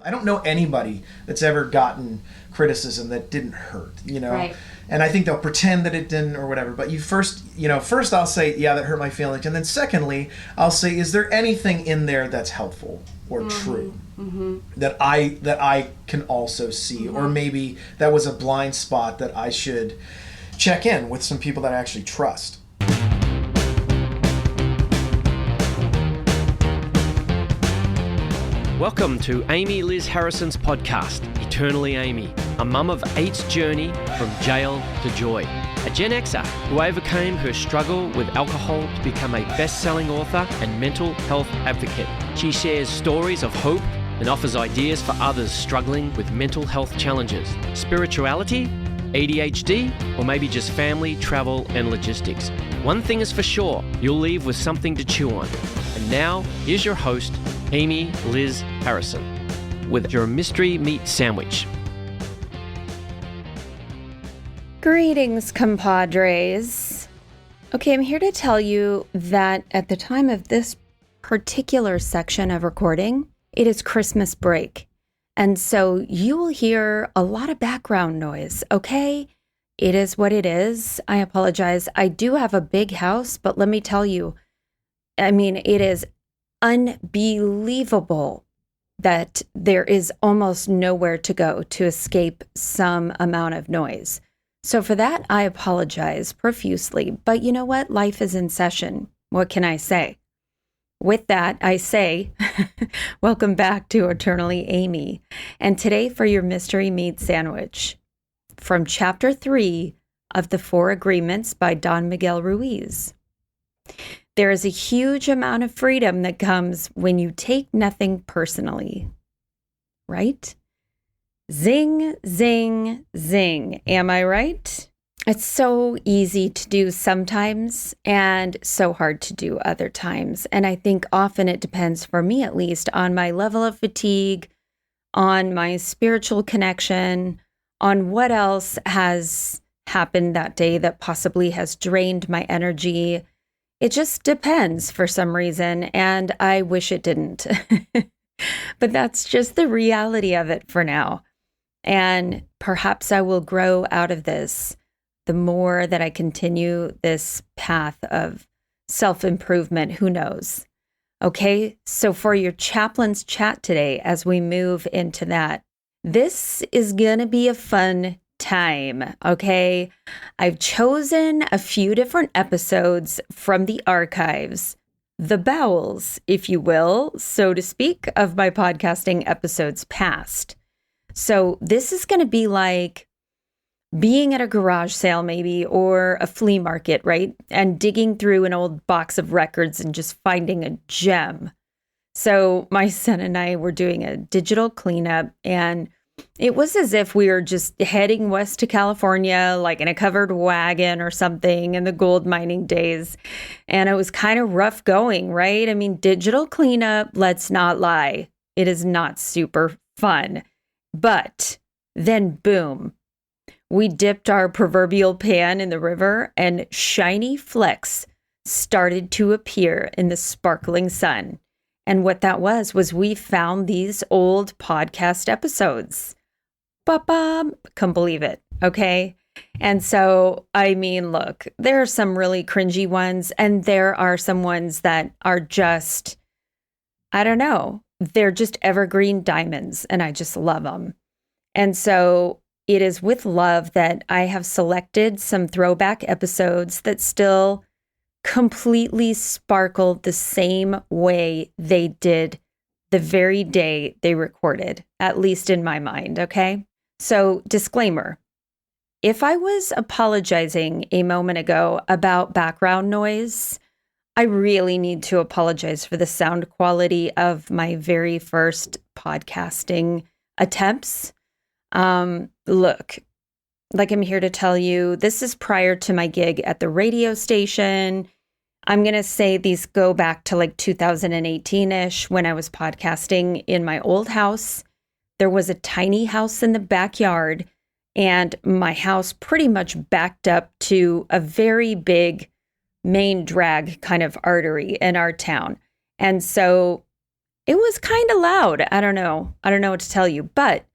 I don't know anybody that's ever gotten criticism that didn't hurt, Right. And I think they'll pretend that it didn't or whatever. But first I'll say, yeah, that hurt my feelings. And then secondly, I'll say, is there anything in there that's helpful or true that I can also see? Or maybe that was a blind spot that I should check in with some people that I actually trust. Welcome to Amy Liz Harrison's podcast, Eternlly Amy, a mum of eight's journey from jail to joy. A Gen Xer who overcame her struggle with alcohol to become a best-selling author and mental health advocate. She shares stories of hope and offers ideas for others struggling with mental health challenges, spirituality, ADHD, or maybe just family, travel, and logistics. One thing is for sure, you'll leave with something to chew on. And now, here's your host, Amy Liz Harrison, with your mystery meat sandwich. Greetings, compadres. Okay, I'm here to tell you that at the time of this particular section of recording, it is Christmas break. And so you will hear a lot of background noise, okay? It is what it is. I apologize. I do have a big house, but let me tell you, it is unbelievable that there is almost nowhere to go to escape some amount of noise. So for that, I apologize profusely. But you know what? Life is in session. What can I say? With that, I say, welcome back to Eternally Amy. And today for your mystery meat sandwich, from Chapter 3 of The Four Agreements by Don Miguel Ruiz. There is a huge amount of freedom that comes when you take nothing personally, right? Zing, zing, zing. Am I right? It's so easy to do sometimes and so hard to do other times. And I think often it depends, for me at least, on my level of fatigue, on my spiritual connection, on what else has happened that day that possibly has drained my energy. It just depends for some reason, and I wish it didn't. But that's just the reality of it for now. And perhaps I will grow out of this the more that I continue this path of self-improvement. Who knows? Okay, so for your chaplain's chat today, as we move into that, this is going to be a fun time, okay? I've chosen a few different episodes from the archives, the bowels, if you will, so to speak, of my podcasting episodes past. So this is going to be like being at a garage sale maybe, or a flea market, right? And digging through an old box of records and just finding a gem. So my son and I were doing a digital cleanup, and it was as if we were just heading west to California, like in a covered wagon or something in the gold mining days. And it was kind of rough going, right? Digital cleanup, let's not lie, it is not super fun. But then boom, we dipped our proverbial pan in the river and shiny flecks started to appear in the sparkling sun. And what that was we found these old podcast episodes. Ba-bam! Couldn't believe it, okay? And so, look, there are some really cringy ones, and there are some ones that are just, I don't know, they're just evergreen diamonds, and I just love them. And so it is with love that I have selected some throwback episodes that still completely sparkle the same way they did the very day they recorded, at least in my mind, okay? So, disclaimer, if I was apologizing a moment ago about background noise, I really need to apologize for the sound quality of my very first podcasting attempts. Look, like I'm here to tell you, this is prior to my gig at the radio station. I'm going to say these go back to like 2018-ish when I was podcasting in my old house. There was a tiny house in the backyard, and my house pretty much backed up to a very big main drag kind of artery in our town. And so it was kind of loud. I don't know what to tell you. But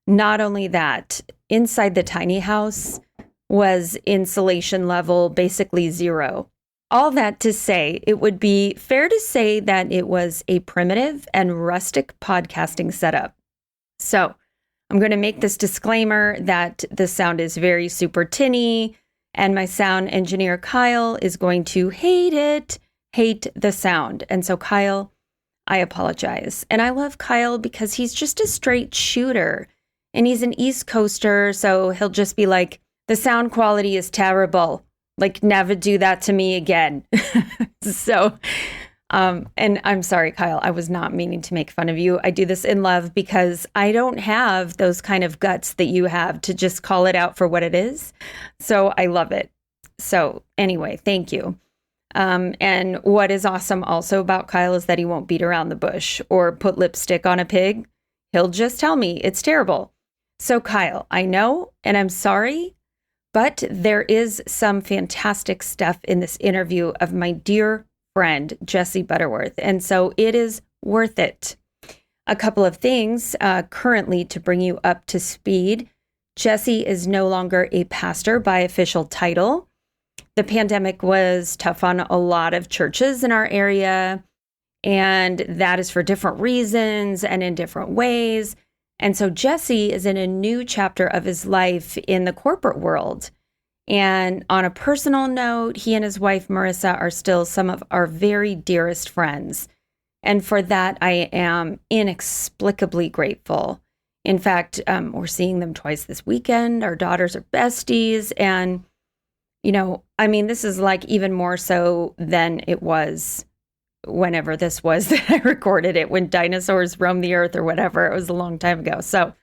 not only that, inside the tiny house was insulation level basically 0. All that to say, it would be fair to say that it was a primitive and rustic podcasting setup. So I'm going to make this disclaimer that the sound is very super tinny, and my sound engineer, Kyle, is going to hate the sound. And so, Kyle, I apologize. And I love Kyle because he's just a straight shooter, and he's an East Coaster, so he'll just be like, the sound quality is terrible. Like, never do that to me again. So, and I'm sorry, Kyle, I was not meaning to make fun of you. I do this in love because I don't have those kind of guts that you have to just call it out for what it is. So I love it. So anyway, thank you. And what is awesome also about Kyle is that he won't beat around the bush or put lipstick on a pig. He'll just tell me it's terrible. So Kyle, I know, and I'm sorry, but there is some fantastic stuff in this interview of my dear friend, Jesse Butterworth. And so it is worth it. A couple of things currently to bring you up to speed. Jesse is no longer a pastor by official title. The pandemic was tough on a lot of churches in our area, and that is for different reasons and in different ways. And so Jesse is in a new chapter of his life in the corporate world. And on a personal note, he and his wife, Marissa, are still some of our very dearest friends. And for that, I am inexplicably grateful. In fact, we're seeing them twice this weekend. Our daughters are besties. And, you know, I mean, this is like even more so than it was whenever this was that I recorded it, when dinosaurs roamed the earth or whatever. It was a long time ago. So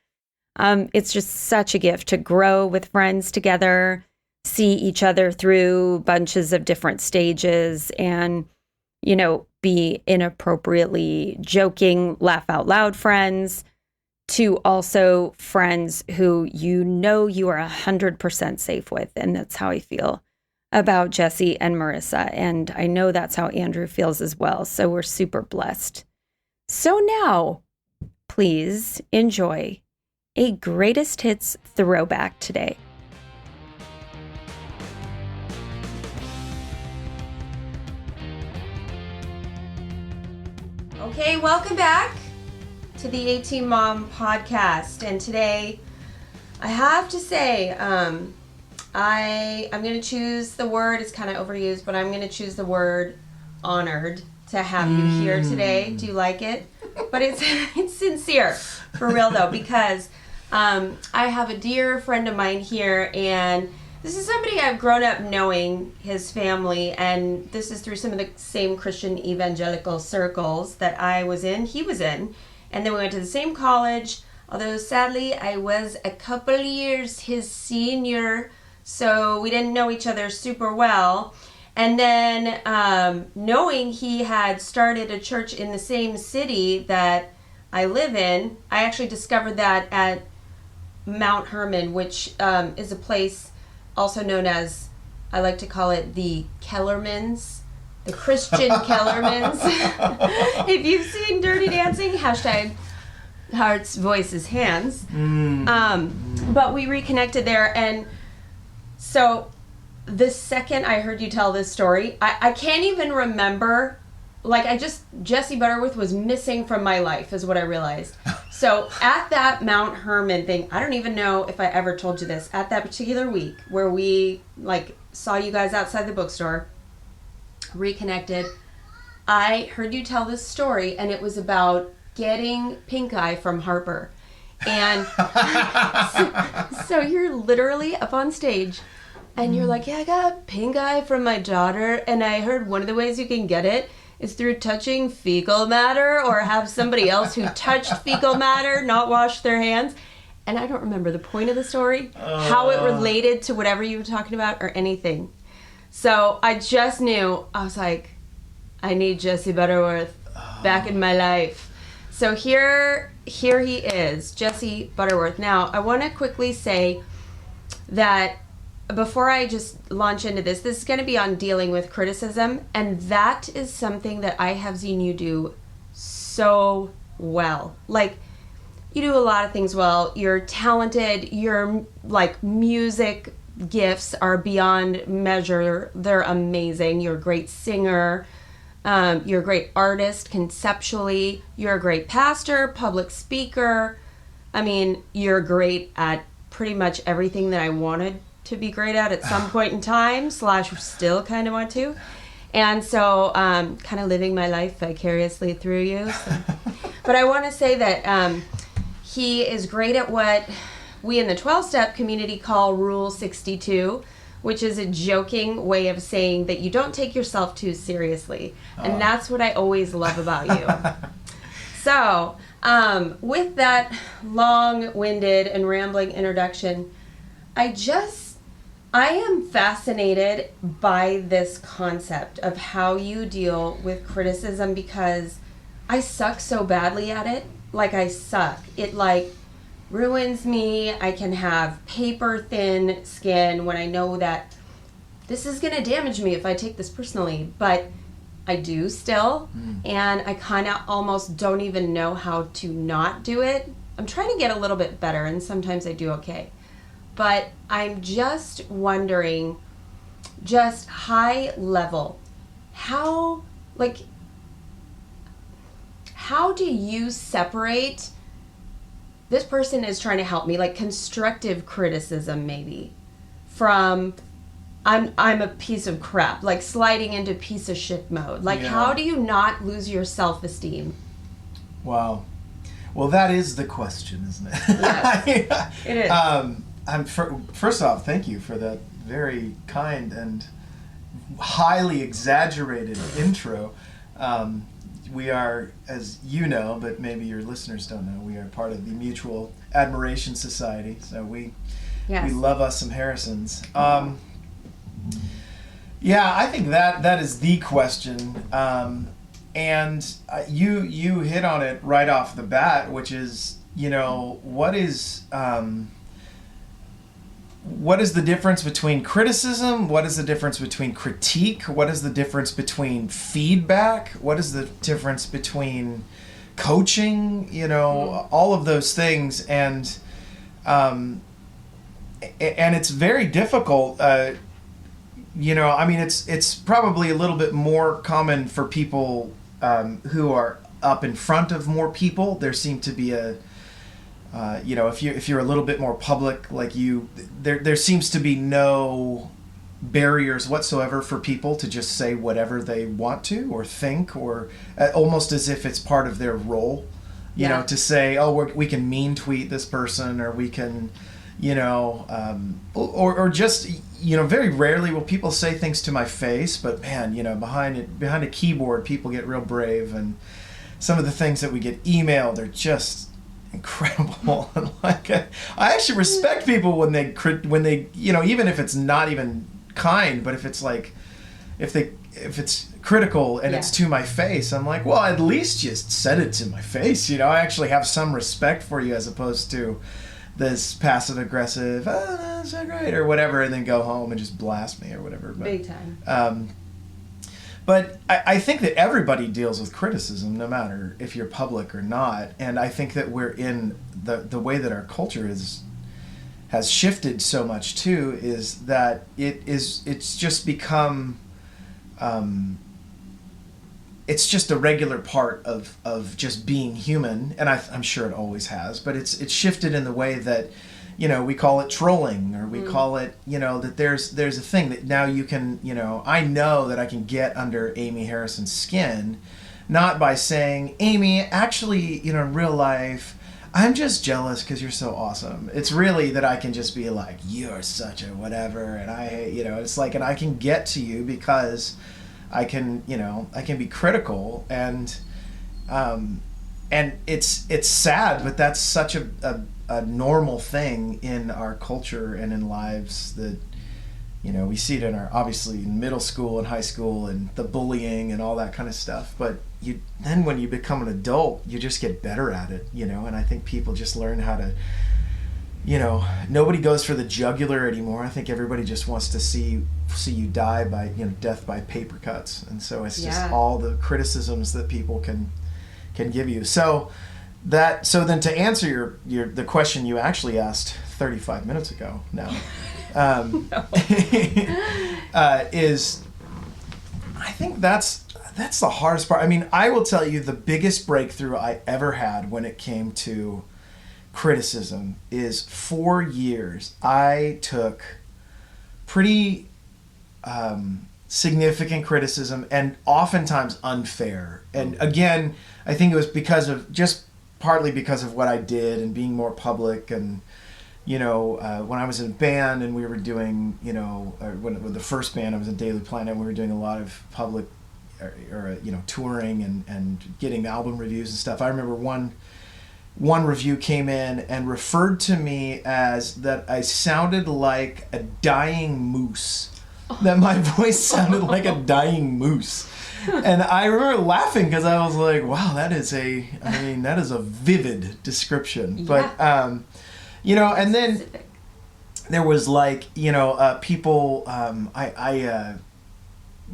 it's just such a gift to grow with friends together, see each other through bunches of different stages, and, you know, be inappropriately joking, laugh out loud friends, to also friends who you know you are 100% safe with. And that's how I feel about Jesse and Marissa. And I know that's how Andrew feels as well. So we're super blessed. So now, please enjoy a greatest hits throwback today. Okay, welcome back to the A-Team Mom podcast. And today, I have to say, I'm going to choose the word, it's kind of overused, but I'm going to choose the word honored to have you here today. Do you like it? But it's sincere, for real though, because I have a dear friend of mine here, and this is somebody I've grown up knowing, his family, and this is through some of the same Christian evangelical circles that I was in, he was in, and then we went to the same college, although sadly I was a couple years his senior, so we didn't know each other super well. And then knowing he had started a church in the same city that I live in, I actually discovered that at Mount Hermon, which is a place also known as, I like to call it the Kellermans, the Christian Kellermans. If you've seen Dirty Dancing, hashtag Hearts, Voices, Hands. But we reconnected there, and so the second I heard you tell this story, I can't even remember, like Jesse Butterworth was missing from my life is what I realized. So at that Mount Hermon thing, I don't even know if I ever told you this, at that particular week where we like saw you guys outside the bookstore, reconnected, I heard you tell this story, and it was about getting pink eye from Harper. And so you're literally up on stage, and you're like, yeah, I got pink eye from my daughter, and I heard one of the ways you can get it is through touching fecal matter, or have somebody else who touched fecal matter not wash their hands. And I don't remember the point of the story, how it related to whatever you were talking about, or anything. So I just knew, I was like, I need Jesse Butterworth back in my life. So here he is, Jesse Butterworth. Now, I want to quickly say that before I just launch into this is going to be on dealing with criticism, and that is something that I have seen you do so well. Like, you do a lot of things well. You're talented. Your, like, music gifts are beyond measure. They're amazing. You're a great singer. You're a great artist conceptually. You're a great pastor, public speaker. I mean, you're great at pretty much everything that I wanted to be great at some point in time, / still kind of want to. And so kind of living my life vicariously through you. So. But I want to say that he is great at what we in the 12-step community call Rule 62, which is a joking way of saying that you don't take yourself too seriously. And that's what I always love about you. So with that long-winded and rambling introduction, I am fascinated by this concept of how you deal with criticism, because I suck so badly at it. Like, I suck. It, like, ruins me. I can have paper-thin skin when I know that this is going to damage me if I take this personally. But I do still, and I kind of almost don't even know how to not do it. I'm trying to get a little bit better, and sometimes I do okay. But I'm just wondering, just high level, how do you separate this person is trying to help me, like constructive criticism maybe, from I'm a piece of crap, like sliding into piece of shit mode? Like, how do you not lose your self-esteem? Wow. Well, that is the question, isn't it? Yes, it is. First off, thank you for that very kind and highly exaggerated intro. We are, as you know, but maybe your listeners don't know, we are part of the Mutual Admiration Society. So we love us some Harrisons. Yeah, I think that is the question. And you hit on it right off the bat, which is, what is the difference between criticism? What is the difference between critique? What is the difference between feedback? What is the difference between coaching? All of those things. And it's very difficult. It's probably a little bit more common for people who are up in front of more people. There seem to be if you're a little bit more public, like there seems to be no barriers whatsoever for people to just say whatever they want to or think, or almost as if it's part of their role, to say, we can mean tweet this person, or we can, or just, very rarely will people say things to my face, but man, behind a keyboard, people get real brave, and some of the things that we get emailed are just incredible. And I actually respect people when they even if it's not even kind, but if it's like if it's critical and it's to my face, I'm like, well, at least just said it to my face. I actually have some respect for you, as opposed to this passive aggressive, that's so great, or whatever, and then go home and just blast me or whatever. But, big time. But I think that everybody deals with criticism, no matter if you're public or not. And I think that we're in the way that our culture has shifted so much too, is that it's just become it's just a regular part of just being human, and I'm sure it always has, but it's shifted in the way that we call it trolling, or we call it, that there's a thing that now you can, I know that I can get under Amy Harrison's skin, not by saying, Amy, actually, in real life, I'm just jealous because you're so awesome. It's really that I can just be like, you're such a whatever, and I hate, it's like, and I can get to you because I can be critical, and it's sad, but that's such a normal thing in our culture and in lives that, we see it obviously in middle school and high school and the bullying and all that kind of stuff. But then when you become an adult, you just get better at it, and I think people just learn how to, nobody goes for the jugular anymore. I think everybody just wants to see you die by, death by paper cuts. And so it's just all the criticisms that people can give you. So then to answer the question you actually asked 35 minutes ago now, is I think that's the hardest part. I mean, I will tell you the biggest breakthrough I ever had when it came to criticism is 4 years. I took pretty significant criticism, and oftentimes unfair. And again, I think it was partly because of what I did and being more public. And when I was in a band and we were doing, when the first band I was in Daily Planet, we were doing a lot of public or touring and getting album reviews and stuff. I remember one review came in and referred to me as that I sounded like a dying moose. That my voice sounded like a dying moose. And I remember laughing because I was like, wow, that is a vivid description. Yeah. But, and then specific. There was people,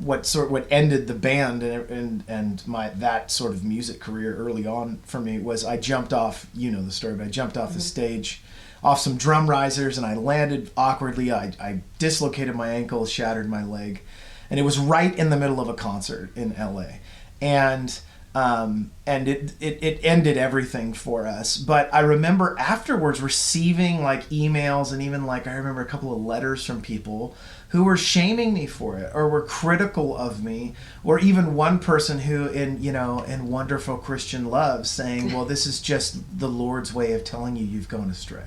what ended the band and that sort of music career early on for me was I jumped off, the story, but I jumped off the stage off some drum risers and I landed awkwardly. I dislocated my ankle, shattered my leg, and it was right in the middle of a concert in LA. And it ended everything for us. But I remember afterwards receiving emails and even I remember a couple of letters from people who were shaming me for it or were critical of me, or even one person who in wonderful Christian love saying, well, this is just the Lord's way of telling you you've gone astray.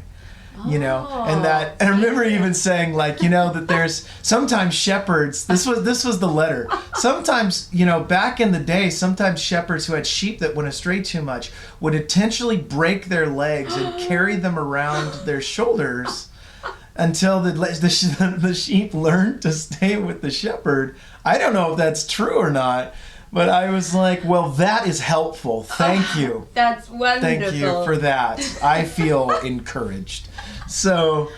And I remember even saying that there's sometimes shepherds, this was the letter, sometimes back in the day, sometimes shepherds who had sheep that went astray too much would intentionally break their legs and carry them around their shoulders until the sheep learned to stay with the shepherd. I don't know if that's true or not, but I was like, well, that is helpful. Thank you. That's wonderful. Thank you for that. I feel encouraged. So,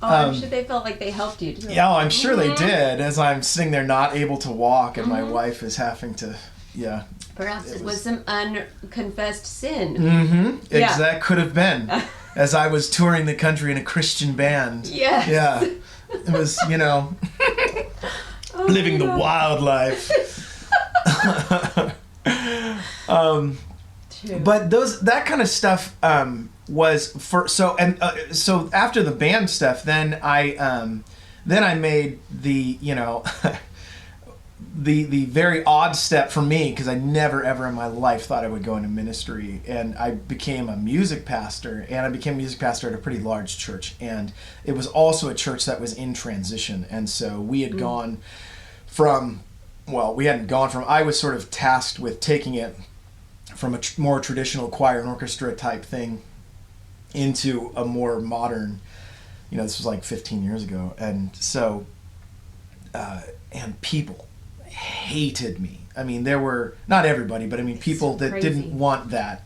I'm sure they felt like they helped you too. Yeah, I'm sure they did, as I'm sitting there not able to walk and my wife is having to, Perhaps it was some unconfessed sin. Mm-hmm. Yeah. That could have been. As I was touring the country in a Christian band. Yes. Yeah. It was, living the wild life. But that kind of stuff was so after the band stuff, then I made the the very odd step for me, because I never ever in my life thought I would go into ministry, and I became a music pastor, and I became a music pastor at a pretty large church, and it was also a church that was in transition, and so we had gone from, I was sort of tasked with taking it from a more traditional choir and orchestra type thing into a more modern, this was 15 years ago, and so and people hated me. I mean, there were, not everybody, but I mean, people that didn't want that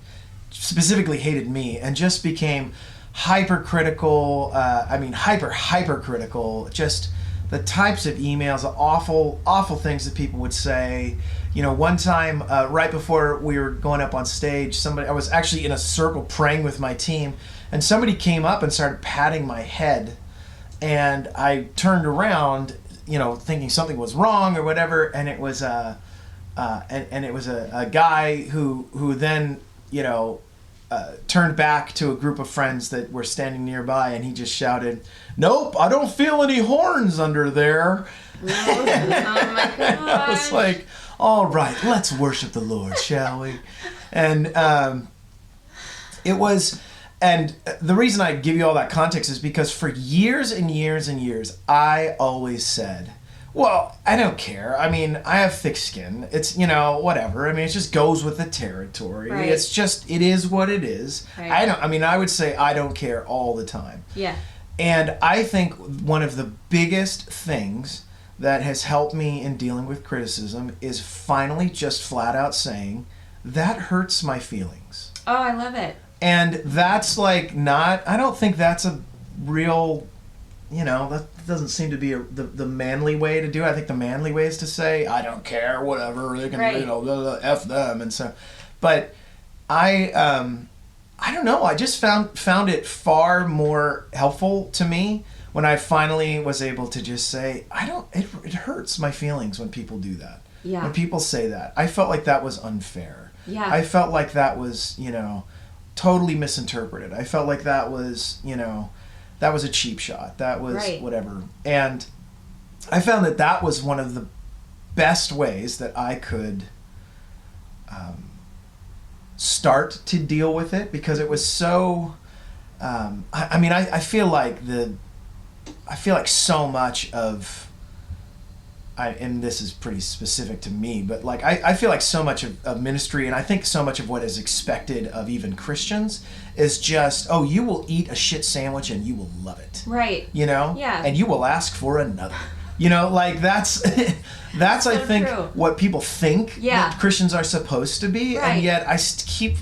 specifically hated me and just became hypercritical. Hypercritical. Just the types of emails, the awful things that people would say. One time, right before we were going up on stage, I was actually in a circle praying with my team, and somebody came up and started patting my head, and I turned around, thinking something was wrong or whatever, and it was a guy who then turned back to a group of friends that were standing nearby, and he just shouted, "Nope, I don't feel any horns under there." Oh my gosh. I was like, all right, let's worship the Lord, shall we? And it was, and the reason I give you all that context is because for years and years and years, I always said, well, I don't care. I mean, I have thick skin. It's, whatever. I mean, it just goes with the territory. Right. It's just, it is what it is. Right. I would say I don't care all the time. Yeah. And I think one of the biggest things that has helped me in dealing with criticism is finally just flat out saying, that hurts my feelings. Oh, I love it. And that's I don't think that's a real, that doesn't seem to be the manly way to do it. I think the manly way is to say, I don't care, whatever, they can, right. F them. And so, but I don't know. I just found it far more helpful to me when I finally was able to just say, it hurts my feelings when people do that. Yeah. When people say that. I felt like that was unfair. Yeah. I felt like that was, totally misinterpreted. I felt like that was, that was a cheap shot. That was whatever. And I found that was one of the best ways that I could start to deal with it, because it was so I feel like so much of and this is pretty specific to me, but like I feel like so much of ministry, and I think so much of what is expected of even Christians, is just, you will eat a shit sandwich and you will love it. Right. Yeah. And you will ask for another. Like that's so I think true. What people think that Christians are supposed to be, right. and yet I keep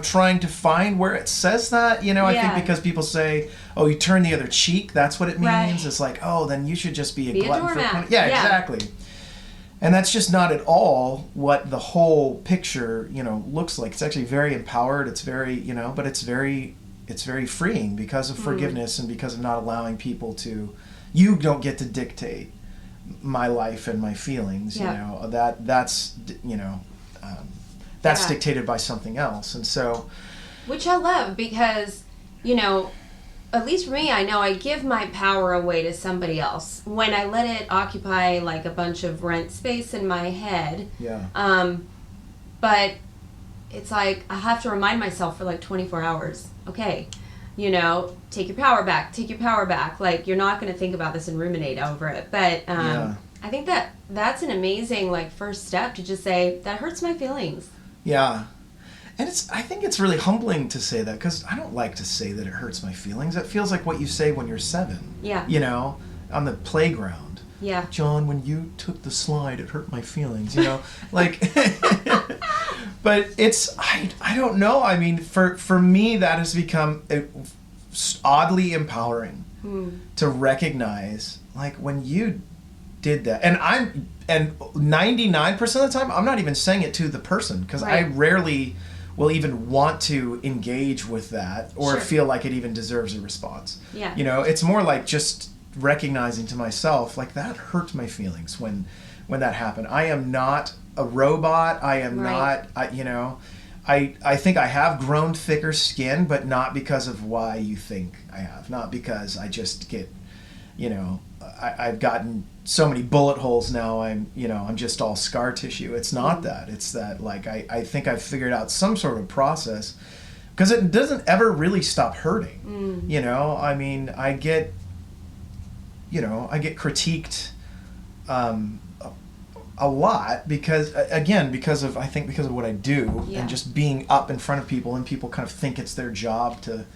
trying to find where it says that. I think because people say, you turn the other cheek, that's what it means. Right. It's like, then you should just be a glutton for doormat. Yeah, exactly. And that's just not at all what the whole picture looks like. It's actually very empowered. It's very but it's very freeing because of forgiveness and because of not allowing people to. You don't get to dictate my life and my feelings. That's dictated by something else, and so. Which I love, because at least for me, I know I give my power away to somebody else when I let it occupy like a bunch of rent space in my head. Yeah. But it's like I have to remind myself for like 24 hours. Okay. Take your power back. Like, you're not going to think about this and ruminate over it. But I think that's an amazing, like, first step to just say, that hurts my feelings. Yeah. And I think it's really humbling to say that, because I don't like to say that it hurts my feelings. It feels like what you say when you're 7. Yeah. On the playground. Yeah. John, when you took the slide, it hurt my feelings, like... But I don't know. I mean, for me, that has become oddly empowering to recognize, like, when you did that. And 99% of the time, I'm not even saying it to the person, because I rarely will even want to engage with that or feel like it even deserves a response. Yeah. It's more like just recognizing to myself, like, that hurt my feelings when that happened. I am not a robot. I am not, I think I have grown thicker skin, but not because of why you think I have. Not because I just get, I've gotten so many bullet holes now, I'm just all scar tissue. It's not that. It's that, like, I think I've figured out some sort of process, because it doesn't ever really stop hurting. I mean, I get critiqued a lot because of what I do, and just being up in front of people, and people kind of think it's their job to,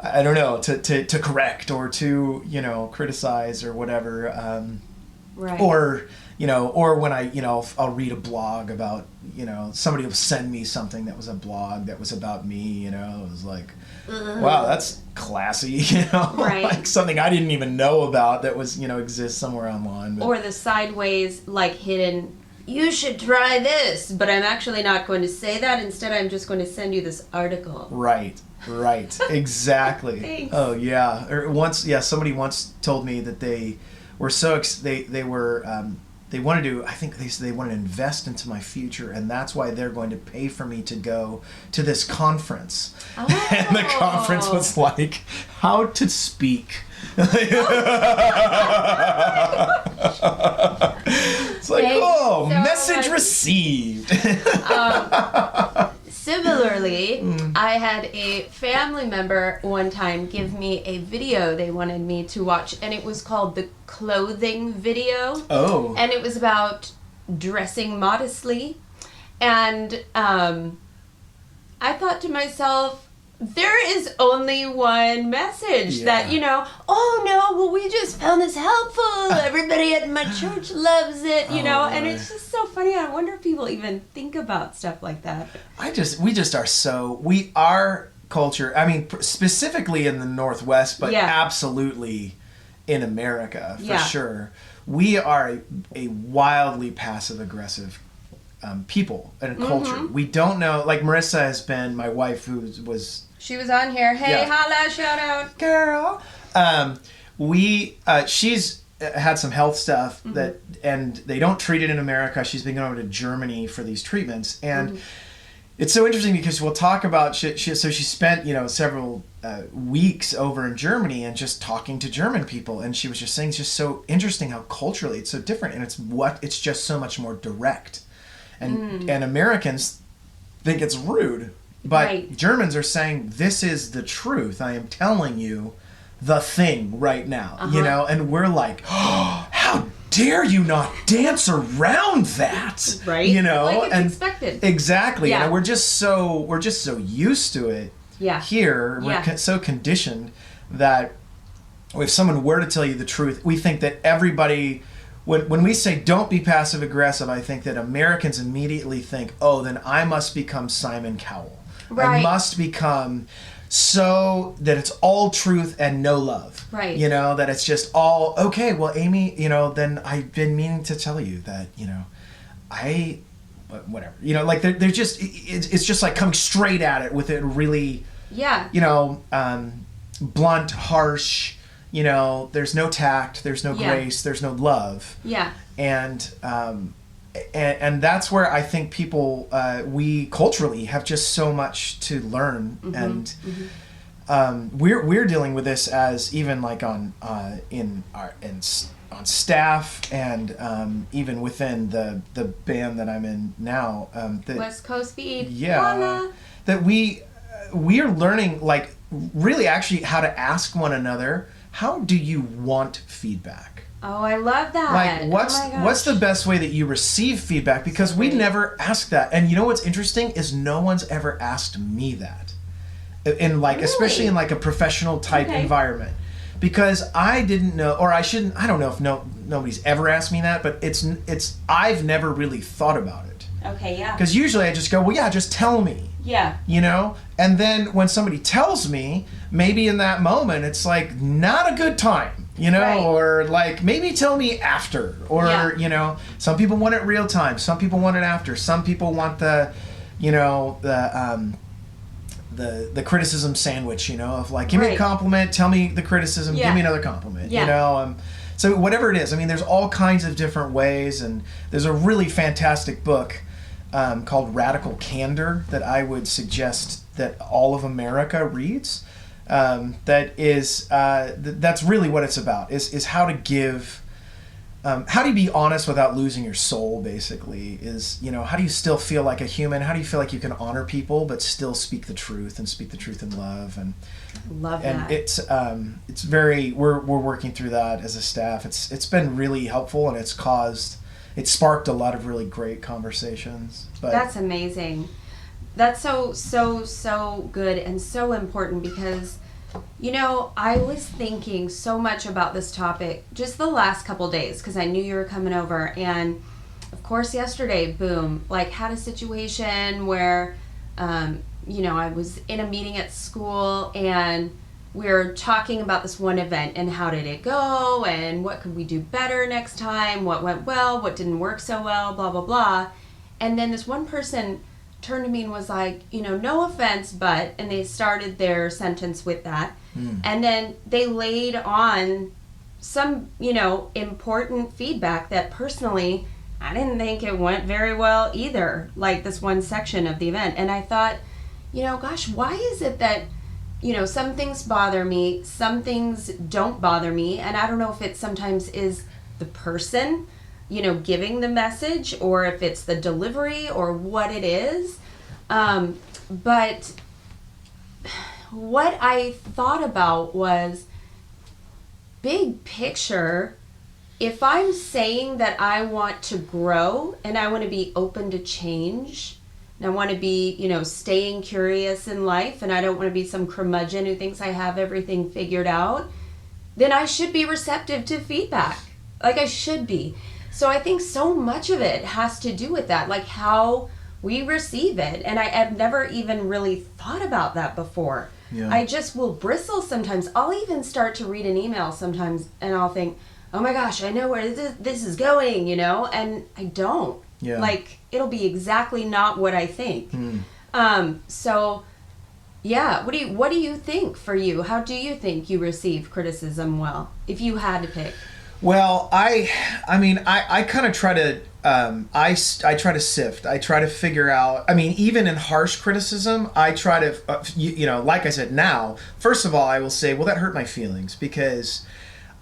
I don't know, to correct or to, criticize or whatever. Or, or when I'll read a blog about, somebody will send me something that was a blog that was about me, it was like, wow, that's classy, like something I didn't even know about that was, exists somewhere online. But. Or the sideways, like, hidden, you should try this, but I'm actually not going to say that. Instead, I'm just going to send you this article. Right, exactly. Thanks. Oh, yeah. Or somebody once told me that they were they wanted to, I think they said they wanted to invest into my future, and that's why they're going to pay for me to go to this conference. Oh. And the conference was like, how to speak. It's like, so message received. Similarly, I had a family member one time give me a video they wanted me to watch, and it was called the clothing video. Oh. And it was about dressing modestly. And I thought to myself, there is only one message that, oh no, well, we just found this helpful. Everybody at my church loves it, and it's just so funny. I wonder if people even think about stuff like that. Our culture, I mean, specifically in the Northwest, but absolutely in America, for sure. We are a wildly passive-aggressive people and culture. We don't know, like Marissa has been, my wife she was on here. Hey, holla, shout out. Girl. She's had some health stuff and they don't treat it in America. She's been going over to Germany for these treatments. And it's so interesting because we'll talk about, so she spent, several weeks over in Germany and just talking to German people. And she was just saying it's just so interesting how culturally it's so different. And it's just so much more direct. And Americans think it's rude. But Germans are saying, this is the truth. I am telling you the thing right now, and we're like, oh, how dare you not dance around that? Right. Like it's expected. Exactly. Yeah. And we're just so used to it here. We're so conditioned that if someone were to tell you the truth, we think that everybody, when we say don't be passive aggressive, I think that Americans immediately think, oh, then I must become Simon Cowell. Right. I must become so that it's all truth and no love. Right. That it's just all, okay, well, Amy, then I've been meaning to tell you that, whatever. Like they're just, it's just like coming straight at it with it really, blunt, harsh, there's no tact, there's no grace, there's no love. Yeah. And that's where I think people, we culturally have just so much to learn, and we're dealing with this as even like on staff, and even within the band that I'm in now. West Coast Feed. Yeah, Holla. That we are learning, like, really actually how to ask one another, how do you want feedback? Oh, I love that. Like, what's the best way that you receive feedback? Because we never ask that. And what's interesting is no one's ever asked me that. Especially in like a professional type environment. Because I didn't know, or I don't know if nobody's ever asked me that, but I've never really thought about it. Okay, yeah. Because usually I just go, well, yeah, just tell me. Yeah. And then when somebody tells me, maybe in that moment, it's like not a good time. Or like maybe tell me after, or some people want it real time, some people want it after, some people want the criticism sandwich, of like, give me a compliment, tell me the criticism, give me another compliment, so whatever it is, there's all kinds of different ways, and there's a really fantastic book called Radical Candor that I would suggest that all of America reads. That's really what it's about, is how to give, how do you be honest without losing your soul, basically, is, how do you still feel like a human, how do you feel like you can honor people but still speak the truth in love, and love that. And it's very, we're working through that as a staff. It's been really helpful, and it sparked a lot of really great conversations. But that's amazing. That's so good and so important, because I was thinking so much about this topic just the last couple days, because I knew you were coming over, and of course yesterday, boom, like had a situation where I was in a meeting at school, and we were talking about this one event and how did it go and what could we do better next time, what went well, what didn't work so well, blah blah blah. And then this one person turned to me and was like, no offense, but, and they started their sentence with that. And then they laid on some, important feedback that personally, I didn't think it went very well either, like this one section of the event. And I thought, gosh, why is it that, some things bother me, some things don't bother me, and I don't know if it sometimes is the person, giving the message, or if it's the delivery, or what it is. But what I thought about was, big picture, if I'm saying that I want to grow and I want to be open to change, and I want to be, staying curious in life, and I don't want to be some curmudgeon who thinks I have everything figured out, then I should be receptive to feedback. Like, I should be. So I think so much of it has to do with that, like how we receive it. And I've never even really thought about that before. Yeah. I just will bristle sometimes. I'll even start to read an email sometimes, and I'll think, oh my gosh, I know where this is going, and I don't. Yeah. Like, it'll be exactly not what I think. So, yeah. What do you think for you? How do you think you receive criticism well, if you had to pick? Well, I kind of try to, I try to sift. I try to figure out, I mean, even in harsh criticism, I try to, like I said, now, first of all, I will say, well, that hurt my feelings because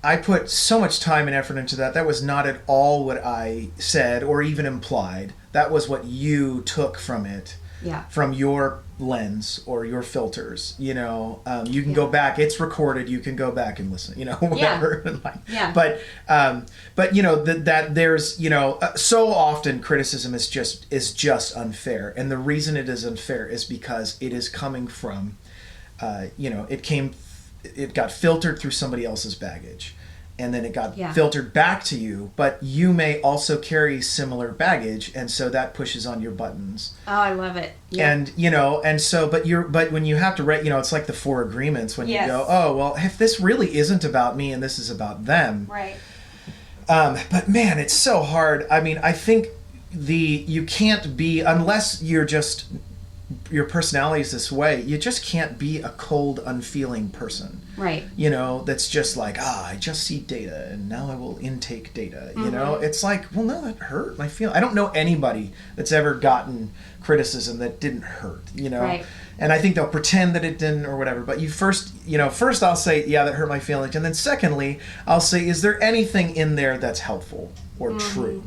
I put so much time and effort into that. That was not at all what I said or even implied. That was what you took from it. Yeah. From your lens or your filters, you can go back. It's recorded. You can go back and listen. Whatever. Yeah. But that there's so often criticism is just unfair, and the reason it is unfair is because it is coming from, it got filtered through somebody else's baggage. And then it got filtered back to you, but you may also carry similar baggage, and so that pushes on your buttons. Oh, I love it. Yeah. And but when you have to write, it's like the 4 agreements when you go, oh well, if this really isn't about me and this is about them, right? But man, it's so hard. I mean, I think you can't be, unless your personality is this way, you just can't be a cold, unfeeling person. Right. That's just like, I just see data and now I will intake data. It's like, well, no, that hurt my feeling. I don't know anybody that's ever gotten criticism that didn't hurt, Right. And I think they'll pretend that it didn't or whatever. But first I'll say, yeah, that hurt my feelings. And then secondly, I'll say, is there anything in there that's helpful or true?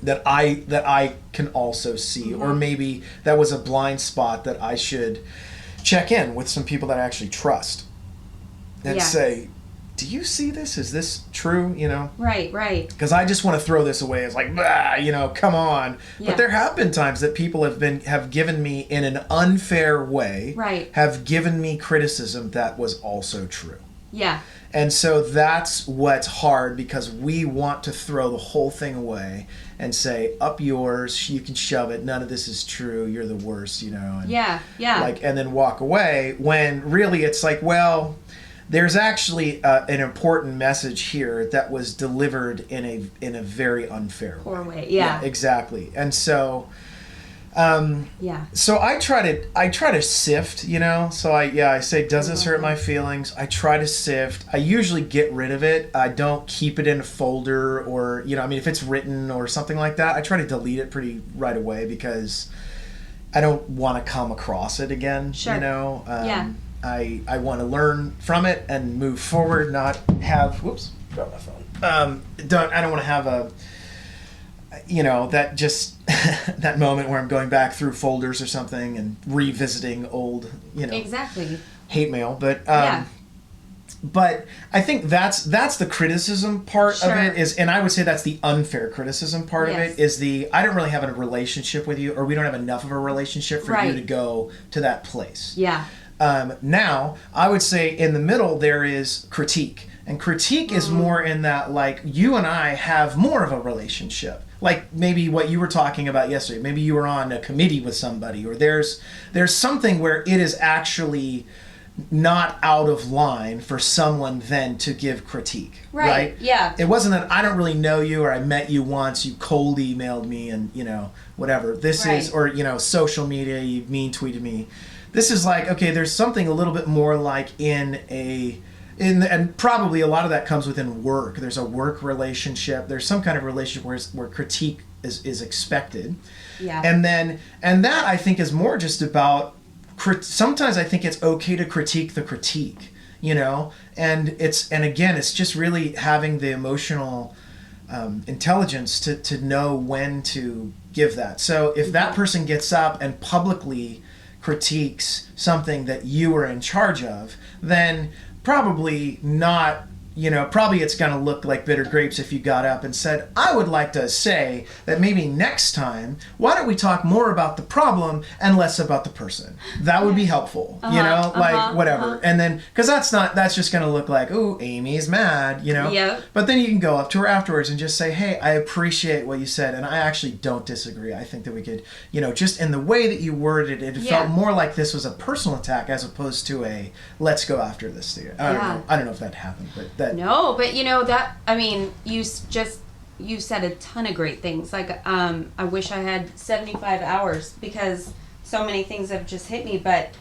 That I can also see, or maybe that was a blind spot that I should check in with some people that I actually trust and say, do you see this? Is this true? Right. Because I just want to throw this away. It's like, come on. Yeah. But there have been times that people have given me in an unfair way, have given me criticism that was also true. Yeah. And so that's what's hard, because we want to throw the whole thing away and say, up yours, you can shove it, none of this is true, you're the worst, and and then walk away, when really it's like, well, there's actually an important message here that was delivered in a very unfair way. Yeah, exactly. And so so I try to sift, so I say, does this hurt my feelings? I try to sift. I usually get rid of it. I don't keep it in a folder, or if it's written or something like that, I try to delete it pretty right away, because I don't want to come across it again. Sure. I want to learn from it and move forward, not have drop my phone. I don't want to have a that just that moment where I'm going back through folders or something and revisiting old, exactly, hate mail. But I think that's the criticism part of it is, and I would say that's the unfair criticism part of it is I don't really have a relationship with you, or we don't have enough of a relationship for you to go to that place. Yeah. Now, I would say in the middle there is critique. And critique is more in that, like, you and I have more of a relationship. Like maybe what you were talking about yesterday. Maybe you were on a committee with somebody, or there's something where it is actually not out of line for someone then to give critique. Right? Yeah. It wasn't that I don't really know you, or I met you once, you cold emailed me and, whatever. This is, or, social media, you mean tweeted me. This is like, okay, there's something a little bit more like and probably a lot of that comes within work. There's a work relationship. There's some kind of relationship where critique is expected. Yeah. And that I think is more just about, sometimes I think it's okay to critique the critique, and again, it's just really having the emotional intelligence to know when to give that. So if that person gets up and publicly critiques something that you were in charge of, then probably not, probably it's going to look like bitter grapes if you got up and said, I would like to say that maybe next time, why don't we talk more about the problem and less about the person? That would be helpful, whatever. And then, because that's just going to look like, oh, Amy's mad, Yep. But then you can go up to her afterwards and just say, hey, I appreciate what you said, and I actually don't disagree. I think that we could, just in the way that you worded it, it felt more like this was a personal attack as opposed to a let's go after this thing. I don't know if that happened, but that. No, but that, I mean, you just you said a ton of great things. Like, I wish I had 75 hours because so many things have just hit me. But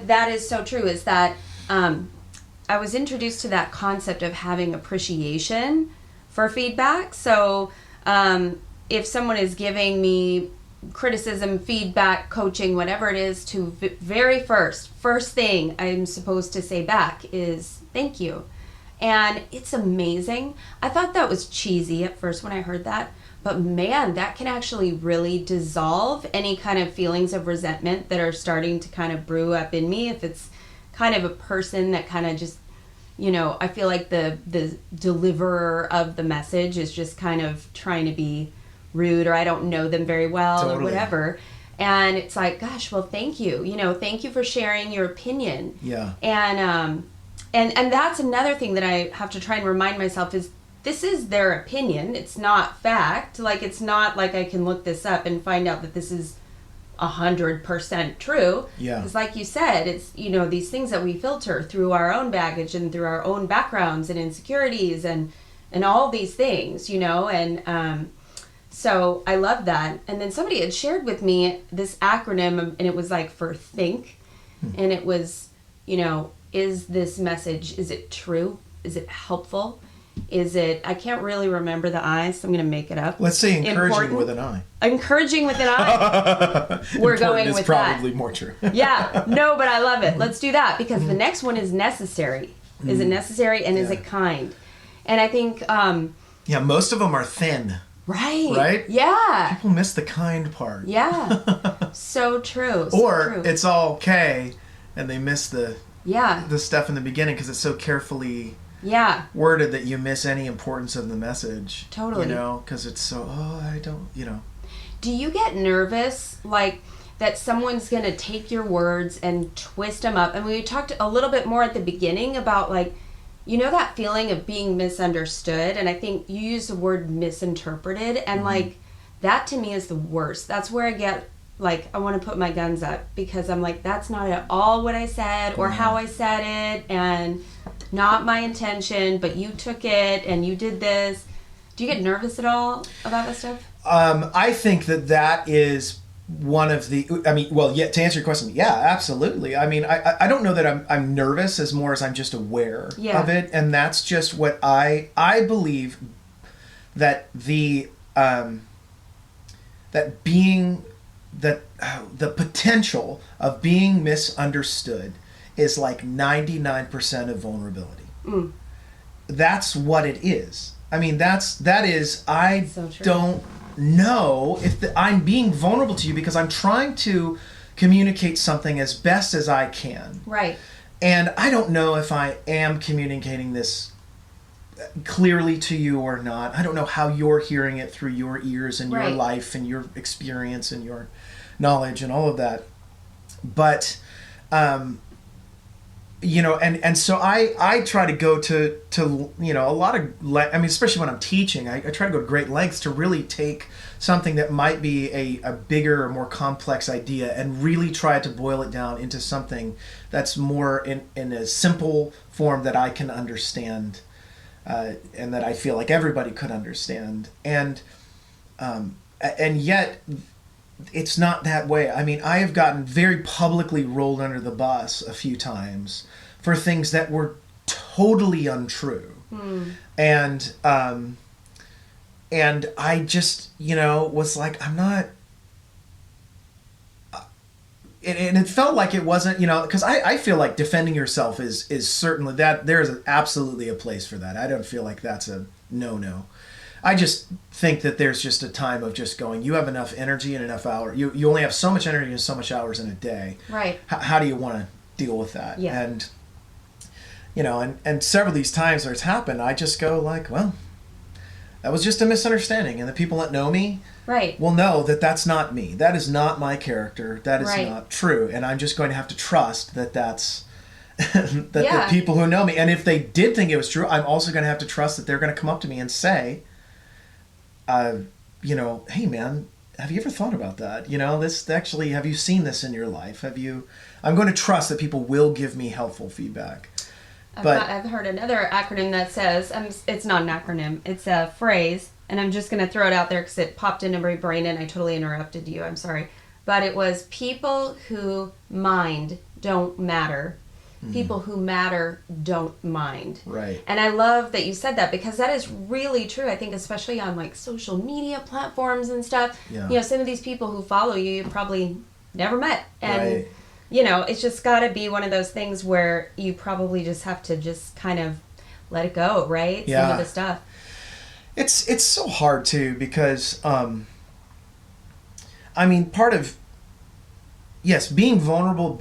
that is so true, is that I was introduced to that concept of having appreciation for feedback. So if someone is giving me criticism, feedback, coaching, whatever it is, to very first thing I'm supposed to say back is thank you. And it's amazing. I thought that was cheesy at first when I heard that, but man, that can actually really dissolve any kind of feelings of resentment that are starting to kind of brew up in me. If it's kind of a person that kind of just, I feel like the deliverer of the message is just kind of trying to be rude, or I don't know them very well, or whatever. And it's like, gosh, well, thank you. Thank you for sharing your opinion. Yeah. And that's another thing that I have to try and remind myself is this is their opinion. It's not fact. Like, it's not like I can look this up and find out that this is 100% true. Yeah. Because like you said, it's, these things that we filter through our own baggage and through our own backgrounds and insecurities and all these things, and so I love that. And then somebody had shared with me this acronym, and it was like for think. And it was, is this message, is it true? Is it helpful? Is it, I can't really remember the I, so I'm going to make it up. Let's say encouraging with an I. Encouraging with an I. We're going with that. It's probably more true. Yeah. No, but I love it. Let's do that, because the next one is necessary. Is it necessary, and is it kind? And I think... most of them are thin. Right? Yeah. People miss the kind part. Yeah. So true. It's all okay, and they miss the stuff in the beginning because it's so carefully worded that you miss any importance of the message. Totally. Because it's so, I don't, Do you get nervous, like, that someone's going to take your words and twist them up? And we talked a little bit more at the beginning about, like, that feeling of being misunderstood, and I think you use the word misinterpreted, and like that to me is the worst. That's where I get like, I want to put my guns up, because I'm like, that's not at all what I said or how I said it, and not my intention, but you took it and you did this. Do you get nervous at all about that stuff? I think that is one of the, to answer your question, yeah, absolutely. I mean, I don't know that I'm nervous as more as I'm just aware of it. And that's just what I believe that the potential of being misunderstood is like 99% of vulnerability. That's what it is. I mean, that is, I so don't know if I'm being vulnerable to you because I'm trying to communicate something as best as I can. Right. And I don't know if I am communicating this clearly to you or not. I don't know how you're hearing it through your ears and your life and your experience and your knowledge and all of that. But, and so I try to go to a lot of, especially when I'm teaching, I try to go to great lengths to really take something that might be a bigger or more complex idea and really try to boil it down into something that's more in a simple form that I can understand, and that I feel like everybody could understand. And yet it's not that way. I mean, I have gotten very publicly rolled under the bus a few times for things that were totally untrue. And I just, was like, I'm not, and it felt like it wasn't, because I feel like defending yourself is certainly that there is absolutely a place for that. I don't feel like that's a no. I just think that there's just a time of just going, you have enough energy and enough hours. You only have so much energy and so much hours in a day. Right. How do you want to deal with that? Yeah. And, and several of these times where it's happened, I just go like, well, that was just a misunderstanding. And the people that know me will know that that's not me. That is not my character. That is not true. And I'm just going to have to trust that that's... the people who know me. And if they did think it was true, I'm also going to have to trust that they're going to come up to me and say... hey man, have you ever thought about that? This actually, have you seen this in your life? I'm going to trust that people will give me helpful feedback. I've heard another acronym that says, it's not an acronym, it's a phrase, and I'm just going to throw it out there because it popped into my brain and I totally interrupted you. I'm sorry. But it was people who mind don't matter. People who matter don't mind. Right. And I love that you said that because that is really true. I think especially on like social media platforms and stuff. Yeah. You know, some of these people who follow you, you probably never met. And, Right. you know, it's just got to be one of those things where you probably just have to just kind of let it go, right? Yeah. Some of the stuff. It's so hard too because I mean, part of, yes, being vulnerable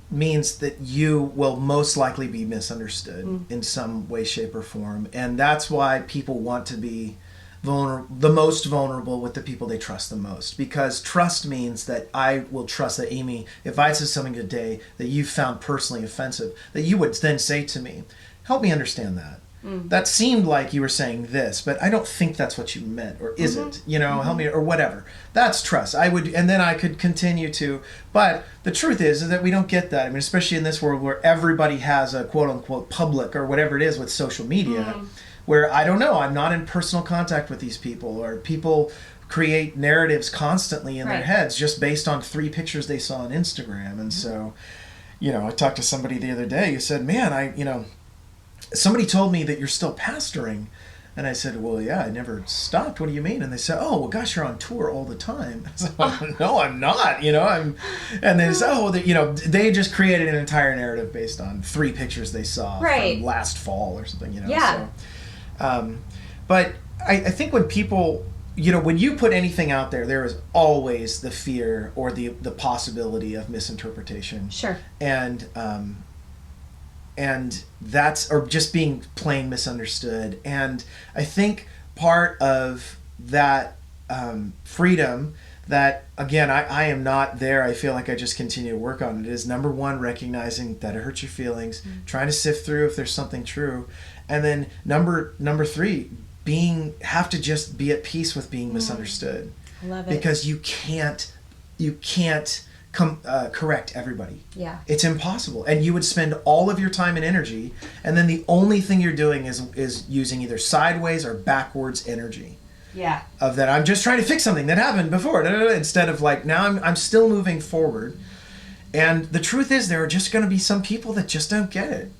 means that you will most likely be misunderstood in some way, shape, or form. And that's why people want to be the most vulnerable with the people they trust the most. Because trust means that I will trust that, Amy, if I said something today that you found personally offensive, that you would then say to me, help me understand that. That seemed like you were saying this, but I don't think that's what you meant, or is it? You know, help me, or whatever. That's trust. And then I could continue to, but the truth is that we don't get that. I mean, especially in this world where everybody has a quote unquote public or whatever it is with social media, where I don't know, I'm not in personal contact with these people, or people create narratives constantly in their heads just based on 3 pictures they saw on Instagram. And so, you know, I talked to somebody the other day who said, man, somebody told me that you're still pastoring. And I said, well, yeah, I never stopped. What do you mean? And they said, oh, well, gosh, you're on tour all the time. I said, well, no, I'm not, and they said, oh, they just created an entire narrative based on 3 pictures they saw from last fall or something, Yeah. So, but I think when people, when you put anything out there, there is always the fear or the possibility of misinterpretation. Sure. And that's, or just being plain misunderstood. And I think part of that freedom that, again, I am not there. I feel like I just continue to work on it, is number 1, recognizing that it hurts your feelings, trying to sift through if there's something true. And then number 3, have to just be at peace with being misunderstood. I love it. Because you can't correct everybody. Yeah. It's impossible. And you would spend all of your time and energy, and then the only thing you're doing is using either sideways or backwards energy. Yeah. Of that, I'm just trying to fix something that happened before, instead of like, now I'm still moving forward. And the truth is, there are just going to be some people that just don't get it.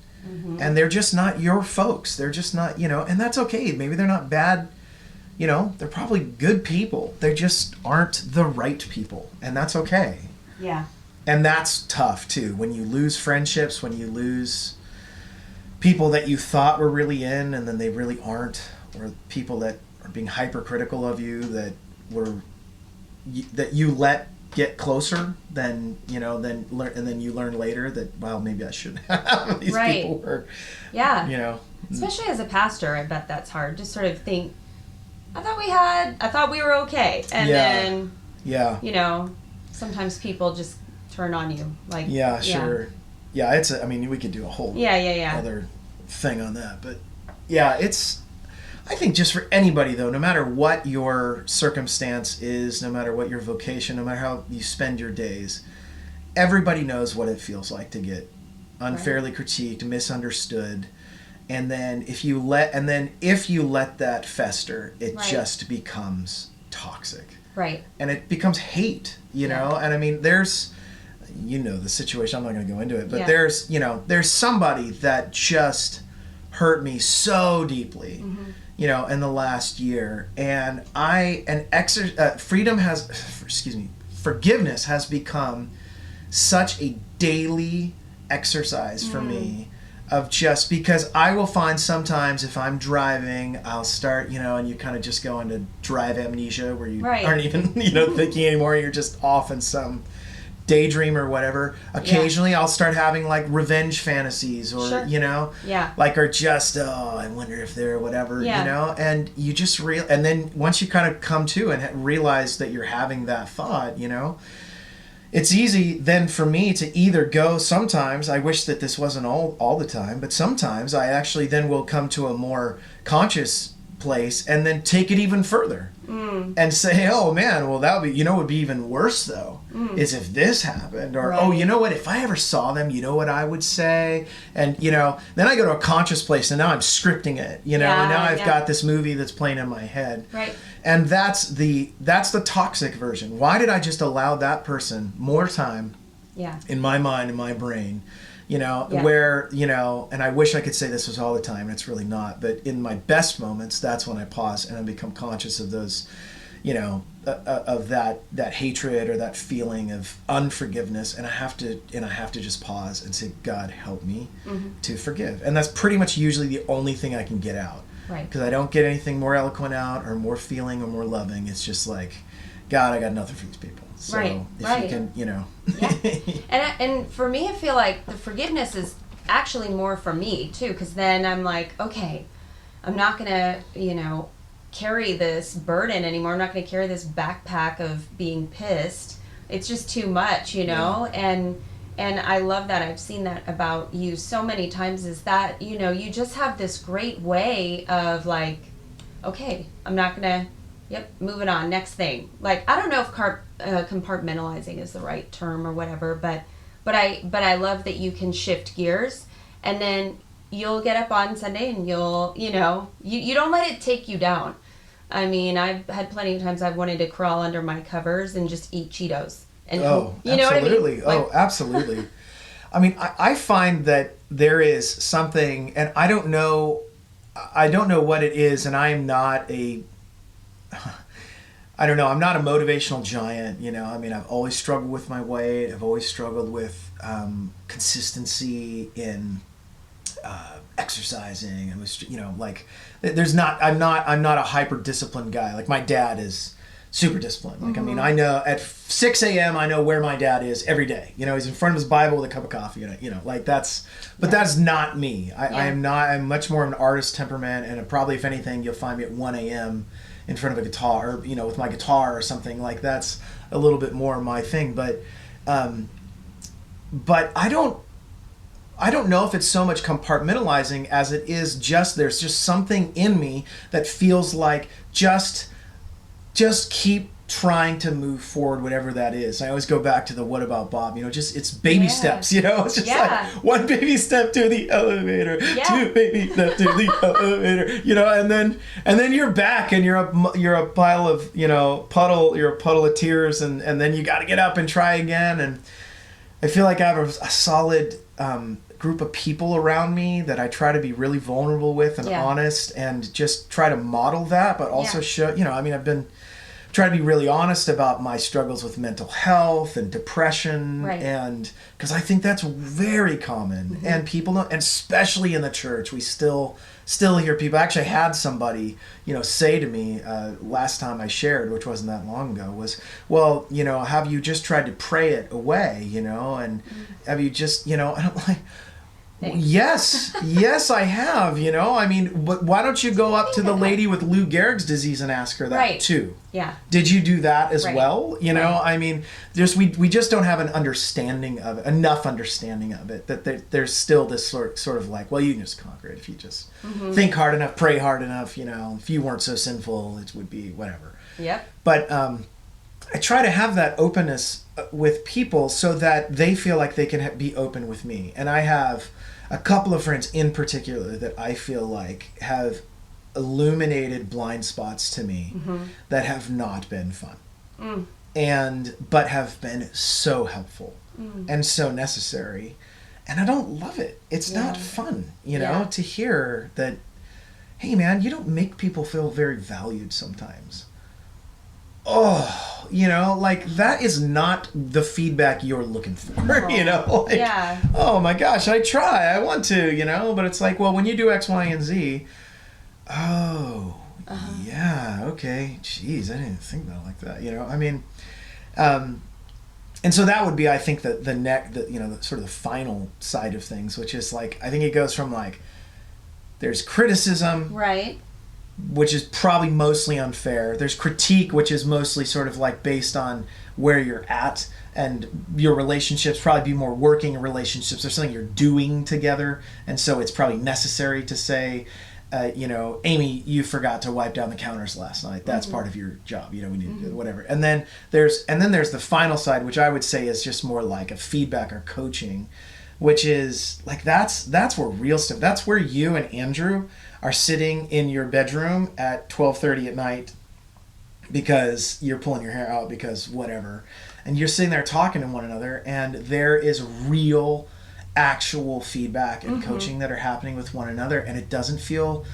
And they're just not your folks. They're just not, and that's okay. Maybe they're not bad. They're probably good people. They just aren't the right people. And that's okay. Yeah. And that's tough too. When you lose friendships, when you lose people that you thought were really in and then they really aren't, or people that are being hypercritical of you that you let get closer than learn, and then you learn later that, well, maybe I shouldn't have. These people were, especially as a pastor, I bet that's hard. Just sort of think, I thought we were okay, and then sometimes people just turn on you, like sure, it's we could do a whole other thing on that, but it's, I think, just for anybody though, no matter what your circumstance is, no matter what your vocation, no matter how you spend your days, everybody knows what it feels like to get unfairly critiqued, misunderstood. And then if you let that fester, it just becomes toxic. Right. And it becomes hate, know? And I mean, there's, the situation, I'm not going to go into it, but there's somebody that just hurt me so deeply, in the last year. And forgiveness has become such a daily exercise for me, of just, because I will find sometimes if I'm driving, I'll start, and you kind of just go into drive amnesia where you aren't even, thinking anymore. You're just off in some daydream or whatever. Occasionally I'll start having like revenge fantasies or, like, or just, I wonder if they're whatever, and you just and then once you kind of come to and realize that you're having that thought, it's easy then for me to either go, sometimes, I wish that this wasn't all the time, but sometimes I actually then will come to a more conscious place and then take it even further and say, oh man, well that would be, would be even worse though, is if this happened, or oh, you know what, if I ever saw them, you know what I would say, and then I go to a conscious place and now I'm scripting it, and now I've got this movie that's playing in my head, and that's the toxic version. Why did I just allow that person more time in my mind, in my brain? Where, and I wish I could say this was all the time, and it's really not, but in my best moments, that's when I pause and I become conscious of those, of that hatred or that feeling of unforgiveness, and I have to just pause and say, God, help me to forgive. And that's pretty much usually the only thing I can get out. Right. Because I don't get anything more eloquent out or more feeling or more loving. It's just like, God, I got nothing for these people. So if you can, And for me, I feel like the forgiveness is actually more for me too, because then I'm like, okay, I'm not gonna, carry this burden anymore. I'm not gonna carry this backpack of being pissed. It's just too much, and I love that. I've seen that about you so many times, is that, you just have this great way of like, okay, I'm not gonna, moving on, next thing. Like, I don't know if compartmentalizing is the right term or whatever, but I love that you can shift gears, and then you'll get up on Sunday and you'll, you don't let it take you down. I mean, I've had plenty of times I've wanted to crawl under my covers and just eat Cheetos. And absolutely. Know what I mean? Oh, absolutely. I mean, I find that there is something, and I don't know what it is, and I am not I'm not a motivational giant, I mean, I've always struggled with my weight. I've always struggled with consistency in exercising. And was, I'm not a hyper disciplined guy. Like, my dad is super disciplined. Like, I mean, I know at 6 a.m. I know where my dad is every day. He's in front of his Bible with a cup of coffee. That's not me. I'm much more of an artist temperament, and probably, if anything, you'll find me at 1 a.m. in front of a guitar, or, with my guitar or something. Like, that's a little bit more my thing. But I don't know if it's so much compartmentalizing as it is just, there's just something in me that feels like just keep trying to move forward, whatever that is. I always go back to the what about Bob, it's baby steps, it's just like one baby step to the elevator, two baby steps to the elevator, and then you're back, and you're a pile of, you're a puddle of tears, and then you got to get up and try again. And I feel like I have a solid group of people around me that I try to be really vulnerable with and honest, and just try to model that, but also show, I've been trying to be really honest about my struggles with mental health and depression, and because I think that's very common, and people don't, and especially in the church, we still hear people. Actually, I had somebody, say to me last time I shared, which wasn't that long ago, was, well, have you just tried to pray it away, and have you just, and I'm like, yes, I have, I mean, but why don't you go up to the lady with Lou Gehrig's disease and ask her that too? Yeah. Did you do that as well? I mean, we just don't have enough understanding of it, that there's still this sort of like, well, you can just conquer it if you just think hard enough, pray hard enough, if you weren't so sinful, it would be whatever. Yep. But I try to have that openness with people so that they feel like they can be open with me. And I have a couple of friends in particular that I feel like have illuminated blind spots to me that have not been fun, but have been so helpful and so necessary. And I don't love it. It's not fun, to hear that, hey man, you don't make people feel very valued sometimes. Oh, like, that is not the feedback you're looking for, oh my gosh, I try, I want to, but it's like, well, when you do X, Y, and Z, okay, geez, I didn't think about it like that, I mean, and so that would be, I think, the sort of the final side of things, which is like, I think it goes from like, there's criticism, which is probably mostly unfair. There's critique, which is mostly sort of like based on where you're at, and your relationships probably be more working relationships. There's something you're doing together, and so it's probably necessary to say. Amy, you forgot to wipe down the counters last night. That's part of your job. We need to do whatever. And then there's the final side, which I would say is just more like a feedback or coaching, which is like that's where real stuff. That's where you and Andrew are sitting in your bedroom at 12:30 at night because you're pulling your hair out because whatever, and you're sitting there talking to one another, and there is real actual feedback and coaching that are happening with one another, and it doesn't feel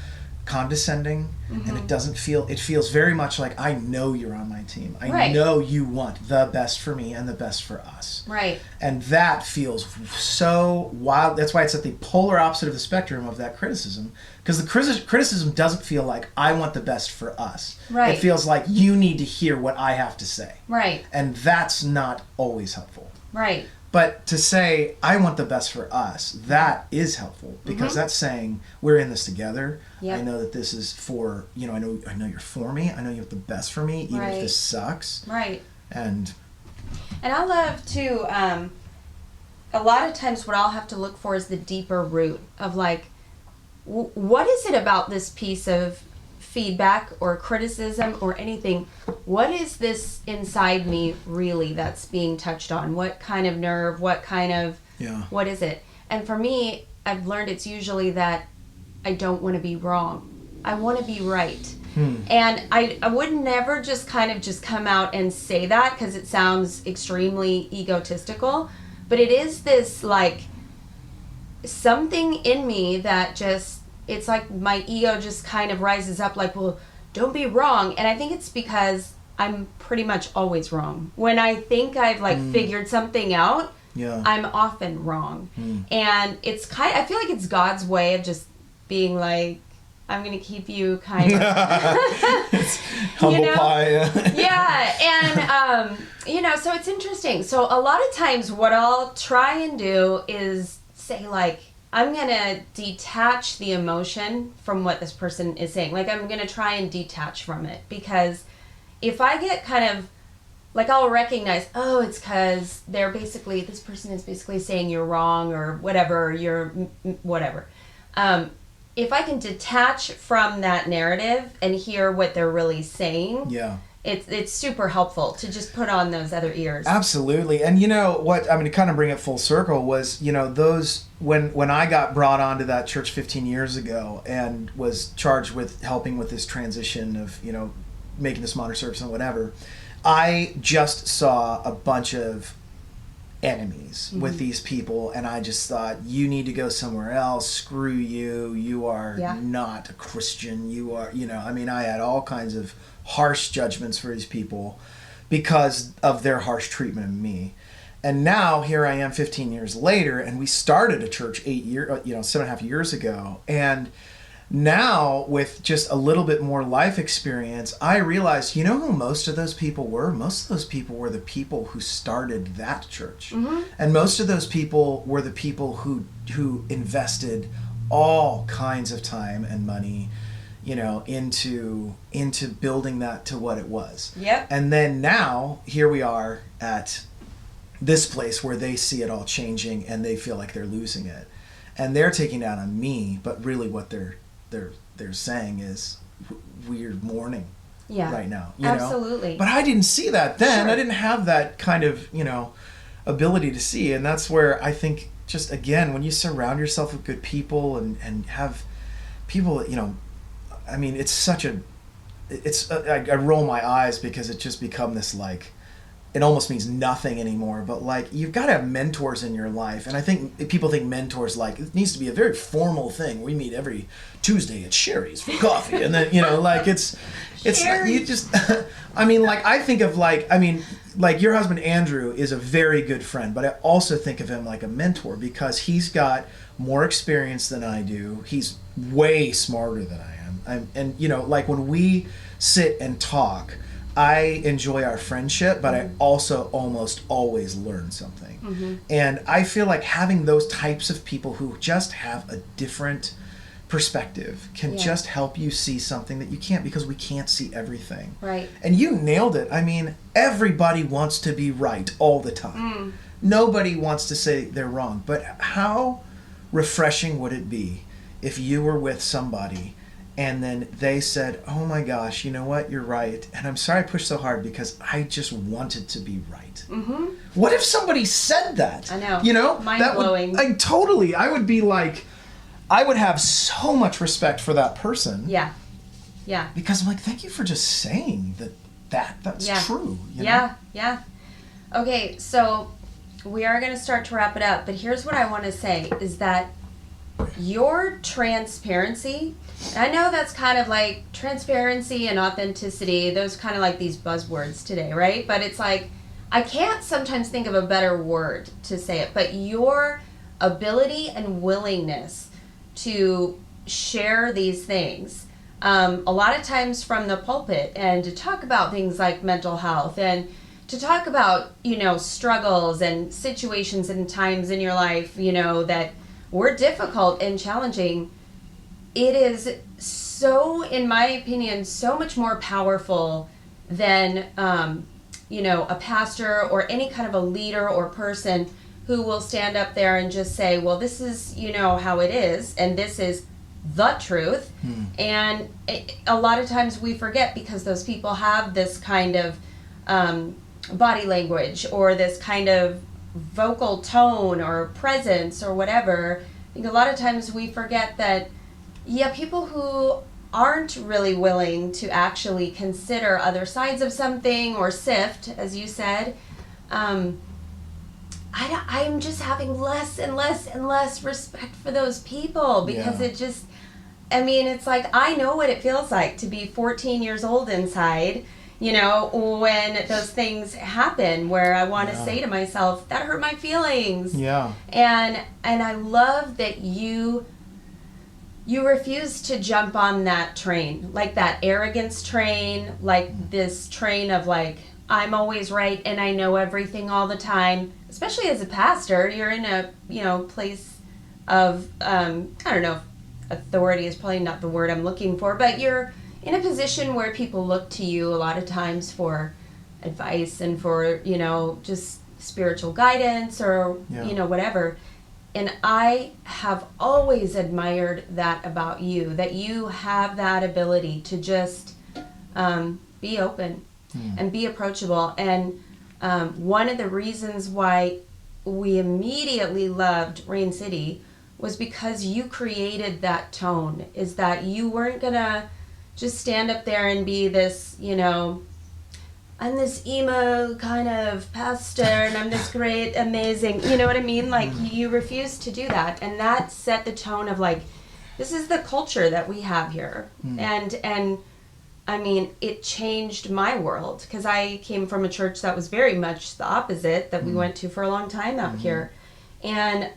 condescending, and it feels very much like, I know you're on my team. I know you want the best for me and the best for us. Right. And that feels so wild. That's why it's at the polar opposite of the spectrum of that criticism, because the criticism doesn't feel like, I want the best for us. Right. It feels like you need to hear what I have to say. Right. And that's not always helpful. Right. But to say, I want the best for us, that is helpful, because that's saying, we're in this together. Yep. I know that this is for, I know you're for me. I know you have the best for me, even if this sucks. Right. And I love to, a lot of times what I'll have to look for is the deeper root of like, what is it about this piece of feedback or criticism or anything? What is this inside me really that's being touched on? What kind of nerve? What kind of, what is it? And for me, I've learned it's usually that I don't want to be wrong. I want to be right. And I would never just kind of just come out and say that, because it sounds extremely egotistical, but it is this like something in me that just, it's like my ego just kind of rises up like, well, don't be wrong. And I think it's because I'm pretty much always wrong. When I think I've like figured something out, I'm often wrong. And it's I feel like it's God's way of just being like, I'm going to keep you kind of humble pie. And so it's interesting. So a lot of times what I'll try and do is say like, I'm going to detach the emotion from what this person is saying. Like, I'm going to try and detach from it, because if I get kind of, like, I'll recognize, oh, it's because this person is basically saying you're wrong or whatever, whatever. If I can detach from that narrative and hear what they're really saying, it's super helpful to just put on those other ears. Absolutely. And you know what, I mean, to kind of bring it full circle was, those, when I got brought onto that church 15 years ago and was charged with helping with this transition of, making this modern service and whatever, I just saw a bunch of enemies with these people, and I just thought, you need to go somewhere else. Screw you. You are not a Christian. You are, I had all kinds of harsh judgments for these people because of their harsh treatment of me. And now here I am 15 years later, and we started a church 7.5 years ago. And now with just a little bit more life experience, I realized, who most of those people were? Most of those people were the people who started that church. And most of those people were the people who invested all kinds of time and money, into building that to what it was. Yep. And then now here we are at this place where they see it all changing and they feel like they're losing it. And they're taking it out on me, but really what they're saying is we're mourning right now. Absolutely. But I didn't see that then. Sure. I didn't have that kind of, ability to see. And that's where I think, just again, when you surround yourself with good people and have people, it's such I roll my eyes because it just become this like, it almost means nothing anymore, but like, you've got to have mentors in your life. And I think people think mentors, like, it needs to be a very formal thing. We meet every Tuesday at Sherry's for coffee. And then, like, it's like, you just, I think of like your husband Andrew is a very good friend, but I also think of him like a mentor because he's got more experience than I do. He's way smarter than I am. And like when we sit and talk, I enjoy our friendship, but I also almost always learn something. And I feel like having those types of people who just have a different perspective can just help you see something that you can't, because we can't see everything. Right. And you nailed it. Everybody wants to be right all the time. Nobody wants to say they're wrong. But how refreshing would it be if you were with somebody and then they said, "Oh my gosh, you know what? You're right. And I'm sorry I pushed so hard because I just wanted to be right." Mm-hmm. What if somebody said that? I know. You know? Mind-blowing. I would be like, I would have so much respect for that person. Yeah. Yeah. Because I'm like, thank you for just saying that's true. You know? Yeah. Okay, so we are going to start to wrap it up, but here's what I want to say is that your transparency, and I know that's kind of like transparency and authenticity, those kind of like these buzzwords today, right? But it's like, I can't sometimes think of a better word to say it, but your ability and willingness to share these things, a lot of times from the pulpit, and to talk about things like mental health, and to talk about, struggles and situations and times in your life, that were difficult and challenging. It is so, in my opinion, so much more powerful than, a pastor or any kind of a leader or person who will stand up there and just say, well, this is, how it is, and this is the truth. And a lot of times we forget, because those people have this kind of body language or this kind of vocal tone or presence or whatever. I think a lot of times we forget that, people who aren't really willing to actually consider other sides of something or sift, as you said, I'm just having less and less and less respect for those people, because it just, it's like, I know what it feels like to be 14 years old inside, when those things happen, where I want to say to myself, that hurt my feelings. Yeah. And I love that you refuse to jump on that train, like that arrogance train, like this train of like, I'm always right and I know everything all the time. Especially as a pastor, you're in a, place of, I don't know, authority is probably not the word I'm looking for, but you're in a position where people look to you a lot of times for advice and for, just spiritual guidance or, whatever. And I have always admired that about you, that you have that ability to just be open and be approachable. And one of the reasons why we immediately loved Rain City was because you created that tone, is that you weren't going to just stand up there and be this, I'm this emo kind of pastor and I'm this great, amazing, you know what I mean? Like, you refused to do that. And that set the tone of like, this is the culture that we have here. And it changed my world, because I came from a church that was very much the opposite, that we went to for a long time out here. And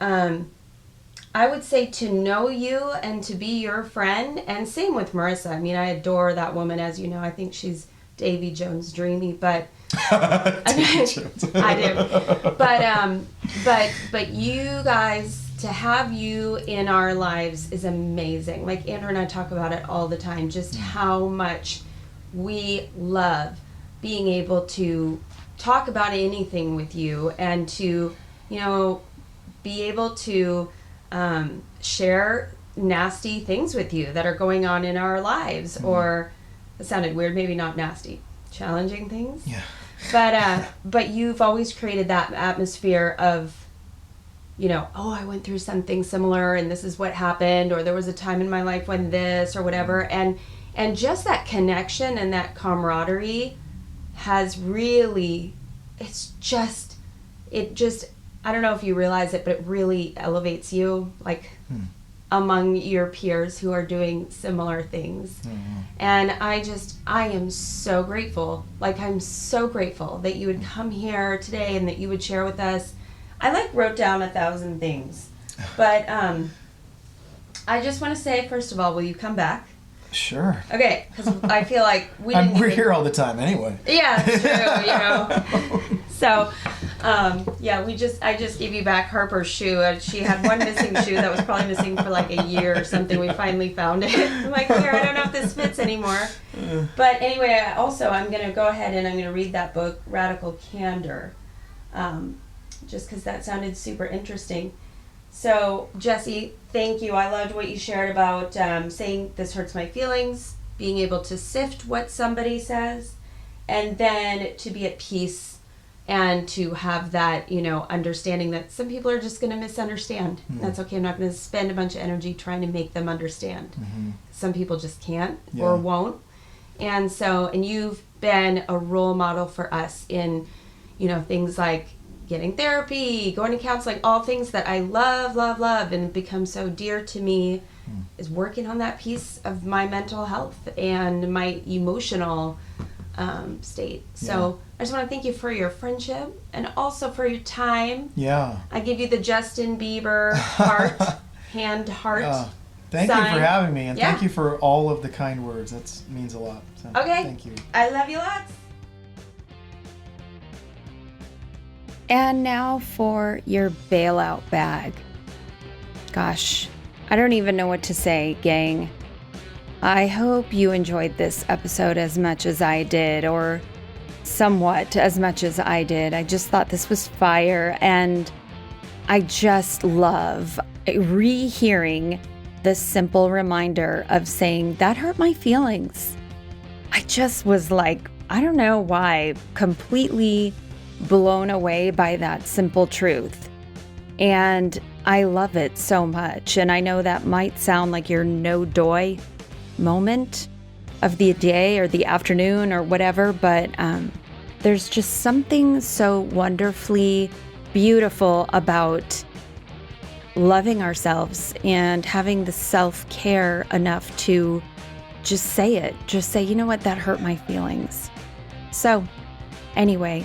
I would say to know you and to be your friend, and same with Marissa. I adore that woman, as you know. I think she's Davy Jones dreamy, but I do. But you guys, to have you in our lives is amazing. Like Andrew and I talk about it all the time, just how much we love being able to talk about anything with you, and to, be able to share nasty things with you that are going on in our lives, or it sounded weird, maybe not nasty, challenging things. Yeah. But you've always created that atmosphere of, I went through something similar and this is what happened, or there was a time in my life when this or whatever. And just that connection and that camaraderie has really, I don't know if you realize it, but it really elevates you, like among your peers who are doing similar things. And I am so grateful. Like, I'm so grateful that you would come here today and that you would share with us. I wrote down 1,000 things, but I just want to say, first of all, will you come back? Sure. Okay, because I feel like we're here all the time anyway. Yeah, it's true, So, I just gave you back Harper's shoe. She had one missing shoe that was probably missing for like a year or something. We finally found it. I'm like, here, I don't know if this fits anymore. But anyway, I'm going to go ahead and I'm going to read that book, Radical Candor, just because that sounded super interesting. So, Jesse, thank you. I loved what you shared about saying this hurts my feelings, being able to sift what somebody says, and then to be at peace and to have that, understanding that some people are just going to misunderstand. That's okay. I'm not going to spend a bunch of energy trying to make them understand. Some people just can't or won't. And so, and you've been a role model for us in, things like getting therapy, going to counseling, all things that I love, and become so dear to me is working on that piece of my mental health and my emotional state. So I just want to thank you for your friendship and also for your time. Yeah. I give you the Justin Bieber heart, hand heart. Thank sign. you for having me, and thank you for all of the kind words. That means a lot. So, okay. Thank you. I love you lots. And now for your bailout bag. Gosh, I don't even know what to say, gang. I hope you enjoyed this episode as much as I did, or somewhat as much as I did. I just thought this was fire, and I just love rehearing the simple reminder of saying, that hurt my feelings. I just was like, I don't know why, completely blown away by that simple truth. And I love it so much. And I know that might sound like your no-doy moment of the day or the afternoon or whatever, but there's just something so wonderfully beautiful about loving ourselves and having the self-care enough to just say it. Just say, you know what, that hurt my feelings. So, anyway,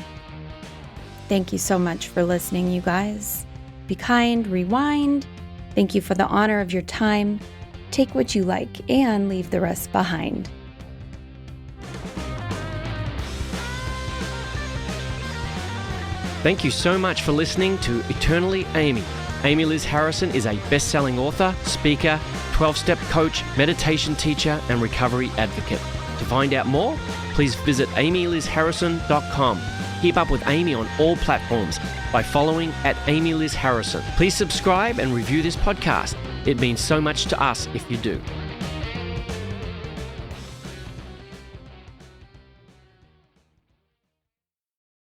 thank you so much for listening, you guys. Be kind, rewind. Thank you for the honor of your time. Take what you like and leave the rest behind. Thank you so much for listening to Eternally Amy. Amy Liz Harrison is a best-selling author, speaker, 12-step coach, meditation teacher, and recovery advocate. To find out more, please visit amylizharrison.com. Keep up with Amy on all platforms by following @AmyLizHarrison. Please subscribe and review this podcast. It means so much to us if you do.